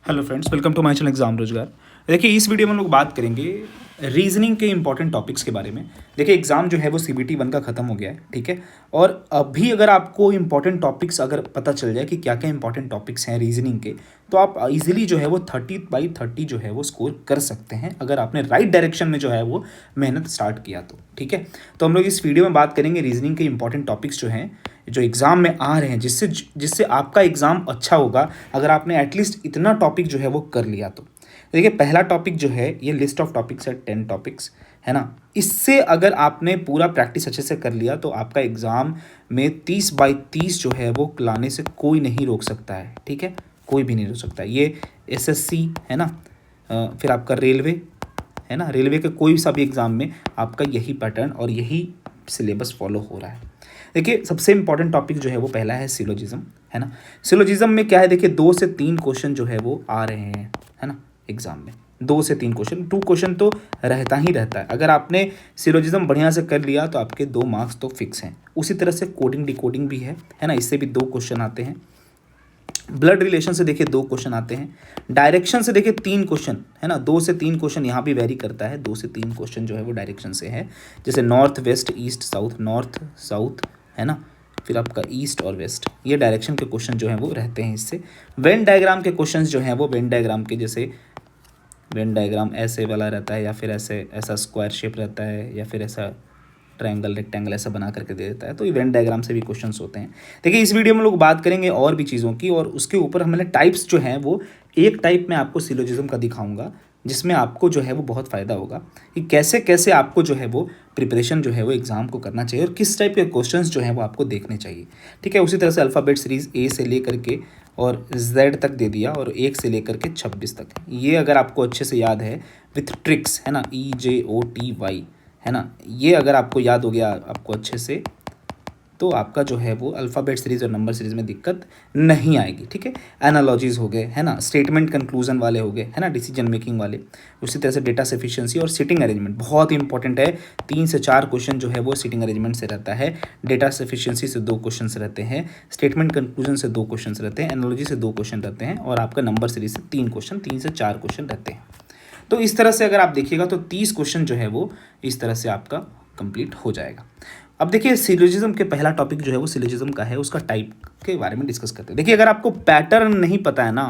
Hello friends, welcome to my channel exam Rozgar. देखिए, इस video में हम लोग बात करेंगे रीजनिंग के इंपॉर्टेंट टॉपिक्स के बारे में। देखिए, एग्जाम जो है वो CBT 1 का ख़त्म हो गया है, ठीक है। और अभी अगर आपको इंपॉर्टेंट टॉपिक्स अगर पता चल जाए कि क्या क्या इंपॉर्टेंट टॉपिक्स हैं रीजनिंग के, तो आप इजीली जो है वो 30/30 जो है वो स्कोर कर सकते हैं, अगर आपने राइट डायरेक्शन में जो है वो मेहनत स्टार्ट किया तो, ठीक है। तो हम लोग इस वीडियो में बात करेंगे रीजनिंग के इंपॉर्टेंट टॉपिक्स जो हैं, जो एग्ज़ाम में आ रहे हैं, जिससे जिससे आपका एग्ज़ाम अच्छा होगा अगर आपने एटलीस्ट इतना टॉपिक जो है वो कर लिया तो। देखिए, पहला टॉपिक जो है ये लिस्ट ऑफ टॉपिक्स है, 10 टॉपिक्स, है ना। इससे अगर आपने पूरा प्रैक्टिस अच्छे से कर लिया तो आपका एग्ज़ाम में 30/30 जो है वो लाने से कोई नहीं रोक सकता है, ठीक है। कोई भी नहीं रोक सकता है। ये SSC है ना, फिर आपका रेलवे है ना, रेलवे के कोई सा भी एग्ज़ाम में आपका यही पैटर्न और यही सिलेबस फॉलो हो रहा है। देखिए, सबसे इंपॉर्टेंट टॉपिक जो है वो पहला है सिलोजिज्म, है ना। सिलोजिज्म में क्या है, देखिए 2 से 3 क्वेश्चन जो है वो आ रहे हैं, है ना। एग्जाम में 2 से 3 क्वेश्चन, 2 क्वेश्चन तो रहता ही रहता है। अगर आपने सिलोजिज्म बढ़िया से कर लिया तो आपके 2 मार्क्स तो फिक्स हैं। उसी तरह से कोडिंग डिकोडिंग भी है ना, इससे भी 2 क्वेश्चन आते हैं। ब्लड रिलेशन से देखिए 2 क्वेश्चन आते हैं। डायरेक्शन से देखिए 3 क्वेश्चन, है ना। 2 से 3 क्वेश्चन यहाँ भी वेरी करता है। 2 से 3 क्वेश्चन जो है वो डायरेक्शन से है, जैसे north west east south, north south, है ना। फिर आपका ईस्ट और वेस्ट, ये डायरेक्शन के क्वेश्चन जो हैं वो रहते हैं इससे। वेन डायग्राम के क्वेश्चंस जो हैं वो वेन डायग्राम के, जैसे वेन डायग्राम ऐसे वाला रहता है, या फिर ऐसे ऐसा स्क्वायर शेप रहता है, या फिर ऐसा ट्रायंगल रेक्टेंगल ऐसा बना करके दे देता है, तो इवेंट डायग्राम से भी क्वेश्चंस होते हैं। देखिए, इस वीडियो में लोग बात करेंगे और भी चीज़ों की, और उसके ऊपर हमने टाइप्स जो हैं वो एक टाइप में आपको सिलोजिज्म का दिखाऊंगा, जिसमें आपको जो है वो बहुत फ़ायदा होगा कि कैसे कैसे आपको जो है वो प्रिपरेशन जो है वो एग्ज़ाम को करना चाहिए और किस टाइप के क्वेश्चंस जो हैं वो आपको देखने चाहिए, ठीक है। उसी तरह से अल्फ़ाबेट सीरीज़ A से लेकर के और Z तक दे दिया, और 1 से लेकर के 26 तक, ये अगर आपको अच्छे से याद है विथ ट्रिक्स, है ना, EJOTY, है ना, ये अगर आपको याद हो गया आपको अच्छे से, तो आपका जो है वो अल्फ़ाबेट सीरीज़ और नंबर सीरीज़ में दिक्कत नहीं आएगी, ठीक है। एनालॉजीज़ हो गए, है ना, स्टेटमेंट कंक्लूजन वाले हो गए, है ना, डिसीजन मेकिंग वाले। उसी तरह से डेटा सफिशिएंसी और सिटिंग अरेंजमेंट बहुत ही इंपॉर्टेंट है। 3 से 4 क्वेश्चन जो है वो सिटिंग अरेंजमेंट से रहता है। डेटा सफिशिएंसी से 2 क्वेश्चन रहते हैं, स्टेटमेंट कंक्लूजन से 2 क्वेश्चन रहते हैं, एनालॉजी से 2 क्वेश्चन रहते हैं, और आपका नंबर सीरीज़ से 3 क्वेश्चन, 3 से 4 क्वेश्चन रहते हैं। तो इस तरह से अगर आप देखिएगा तो 30 क्वेश्चन जो है वो इस तरह से आपका कंप्लीट हो जाएगा। अब देखिए, सिलोजिज्म के पहला टॉपिक जो है वो सिलोजिज्म का है, उसका टाइप के बारे में डिस्कस करते हैं। देखिए, अगर आपको पैटर्न नहीं पता है ना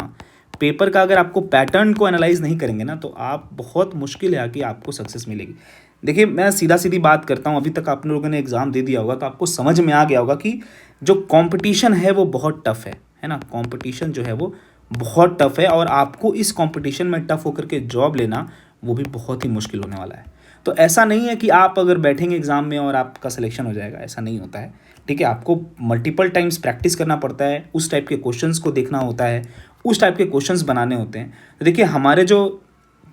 पेपर का, अगर आपको पैटर्न को एनालाइज नहीं करेंगे ना, तो आप बहुत मुश्किल है कि आपको सक्सेस मिलेगी। देखिए, मैं सीधा सीधी बात करता हूँ, अभी तक आप लोगों ने एग्ज़ाम दे दिया होगा तो आपको समझ में आ गया होगा कि जो कॉम्पिटिशन है वो बहुत टफ है ना। कॉम्पिटिशन जो है वो बहुत टफ है, और आपको इस कॉम्पिटिशन में टफ होकर के जॉब लेना वो भी बहुत ही मुश्किल होने वाला है। तो ऐसा नहीं है कि आप अगर बैठेंगे एग्ज़ाम में और आपका सिलेक्शन हो जाएगा, ऐसा नहीं होता है, ठीक है। आपको मल्टीपल टाइम्स प्रैक्टिस करना पड़ता है, उस टाइप के क्वेश्चंस को देखना होता है, उस टाइप के क्वेश्चंस बनाने होते हैं। तो देखिए, हमारे जो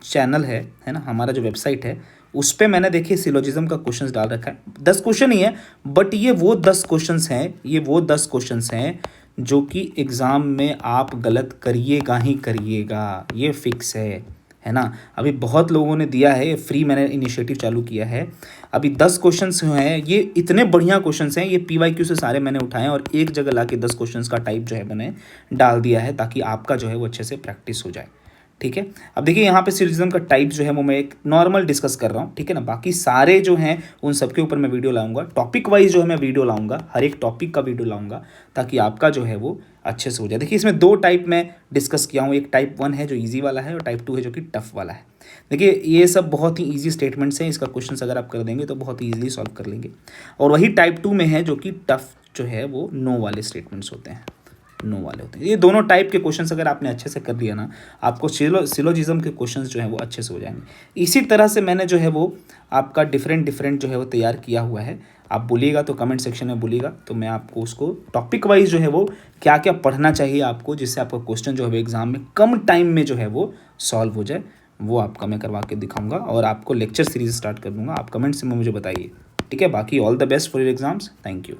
चैनल है ना, हमारा जो वेबसाइट है, उस पर मैंने देखिए सिलोजिज्म का क्वेश्चंस डाल रखा है। 10 क्वेश्चन ही है, बट ये वो 10 क्वेश्चंस हैं, ये वो 10 क्वेश्चंस हैं जो कि एग्ज़ाम में आप गलत करिएगा ही करिएगा, ये फिक्स है ना। अभी बहुत लोगों ने दिया है, फ्री मैंने इनिशिएटिव चालू किया है। अभी 10 क्वेश्चंस हैं, ये इतने बढ़िया क्वेश्चंस हैं, ये PYQ से सारे मैंने उठाए और एक जगह ला के 10 क्वेश्चंस का टाइप जो है मैंने डाल दिया है, ताकि आपका जो है वो अच्छे से प्रैक्टिस हो जाए, ठीक है। अब देखिए, यहाँ पे सिलोजिज्म का टाइप जो है वो मैं एक नॉर्मल डिस्कस कर रहा हूँ, ठीक है ना। बाकी सारे जो हैं उन सब के ऊपर मैं वीडियो लाऊंगा, टॉपिक वाइज जो है मैं वीडियो लाऊंगा, हर एक टॉपिक का वीडियो लाऊंगा, ताकि आपका जो है वो अच्छे से हो जाए। देखिए, इसमें 2 टाइप में डिस्कस किया हूँ, एक टाइप 1 है जो ईजी वाला है, और टाइप 2 है जो कि टफ वाला है। देखिए, ये सब बहुत ही ईजी स्टेटमेंट्स हैं, इसका क्वेश्चन अगर आप कर देंगे तो बहुत ही ईजिली सॉल्व कर लेंगे। और वही टाइप 2 में है जो कि टफ जो है वो नो वाले स्टेटमेंट्स होते हैं, नो वाले होते हैं। ये दोनों टाइप के क्वेश्चंस अगर आपने अच्छे से कर लिया ना, आपको सिलोजिज्म के क्वेश्चंस जो हैं वो अच्छे से हो जाएंगे। इसी तरह से मैंने जो है वो आपका डिफरेंट जो है वो तैयार किया हुआ है। आप बोलिएगा तो कमेंट सेक्शन में बोलिएगा, तो मैं आपको उसको टॉपिक वाइज जो है वो क्या क्या पढ़ना चाहिए आपको, जिससे आपका क्वेश्चन जो है एग्जाम में कम टाइम में जो है वो सॉल्व हो जाए, वो आपका मैं करवा के दिखाऊंगा, और आपको लेक्चर सीरीज स्टार्ट कर दूंगा। आप कमेंट्स में मुझे बताइए, ठीक है। बाकी all the best for your exams. Thank you.